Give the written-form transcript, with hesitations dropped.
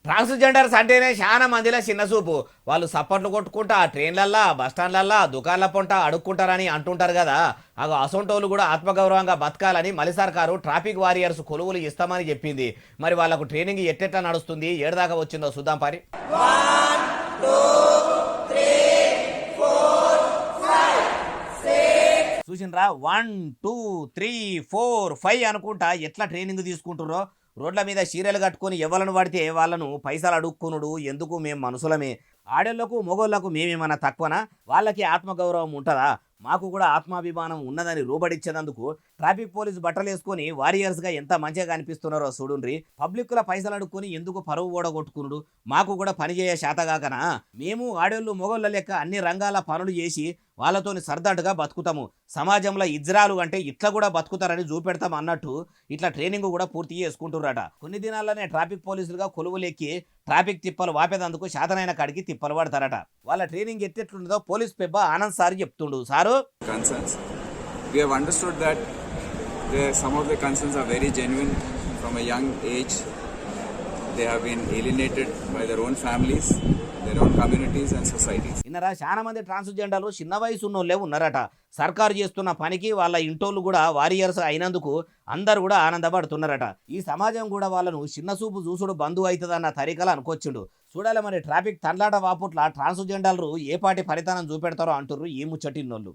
Transgenders అంటేనే చాలా మందిలో చిన్న చూపు. వాళ్ళు సప్పట్లు కొట్టుకుంటా ట్రైన్లల్లా, బస్టాండ్లల్లా, దుకాణాల పొంట అడుక్కుంటారని అంటుంటారు కదా. అసొంటోళ్ళు కూడా ఆత్మగౌరవంగా బతకాలని మలి సర్కారు ట్రాఫిక్ వారియర్స్ కొలువులు ఇస్తామని చెప్పింది. మరి వాళ్ళకు ట్రైనింగ్ ఎట్టెట్లా నడుస్తుంది, ఏడదాకా వచ్చిందో చూద్దాం పరి. చూసినరా 1 2 3 4 5 అనుకుంటా ఎట్లా ట్రైనింగ్ తీసుకుంటుర్రో. రోడ్ల మీద చీరలు కట్టుకొని ఎవలను పడితే వాళ్ళను పైసలు అడుక్కునుడు ఎందుకు, మేము మనుషులమే. ఆడోళ్లకు మొగోళ్లకు మేమేమన్నా తక్కువనా? వాళ్ళకి ఆత్మగౌరవం ఉంటుందా? మాకు కూడా ఆత్మాభిమానం ఉన్నదని రూబడిచ్చేందుకు ట్రాఫిక్ పోలీసు బట్టలు వేసుకొని వారియర్స్గా ఎంత మంచిగా కనిపిస్తున్నారో చూడుండ్రి. పబ్లిక్ల పైసలు అడుక్కొని ఎందుకు పరువు ఓడగొట్టుకునుడు? మాకు కూడా పని చేయ శాతగాకనా? మేము ఆడోళ్ళు మొగోళ్ళ లెక్క అన్ని రంగాల పనులు చేసి వాళ్ళతోని సర్దాటుగా బతుకుతాము. సమాజంలో ఇజ్రాలు అంటే ఇట్లా కూడా బతుకుతారని చూపెడతాం అన్నట్టు ఇట్లా ట్రైనింగ్ కూడా పూర్తి చేసుకుంటున్నారట. కొన్ని దినాల్లోనే ట్రాఫిక్ పోలీసులుగా కొలువులెక్కి ట్రాఫిక్ తిప్పలు వాపేదందుకు శాతనైన కాడికి తిప్పలు పడతారట. వాళ్ళ ట్రైనింగ్ ఎట్టెట్లుండదో పోలీస్ పెబ్బ ఆనంద్ సార్ చెప్తుండు. Sir, concerns. We have understood that some of the concerns are very genuine. From a young age, they have been alienated by their own families, their own communities and societies. ఇన్నరా చాలా మంది ట్రాన్స్జెండర్లు చిన్న వయసు ఉన్నోళ్ళే ఉన్నారట. సర్కారు చేస్తున్న పనికి వాళ్ళ ఇంటోళ్ళు కూడా వారియర్స్ అయినందుకు అందరు కూడా ఆనందపడుతున్నారట. ఈ సమాజం కూడా వాళ్ళను చిన్న చూపు చూసుడు బంధు అవుతుందన్న తరీకలు అనుకొచ్చిండు. చూడాలి మరి ట్రాఫిక్ తండ్లాట వాపుట్ల ట్రాన్స్జెండర్లు ఏ పాటి ఫలితానం చూపెడతారో అంటుర్రు ఈ ముచ్చటిన్నోళ్ళు.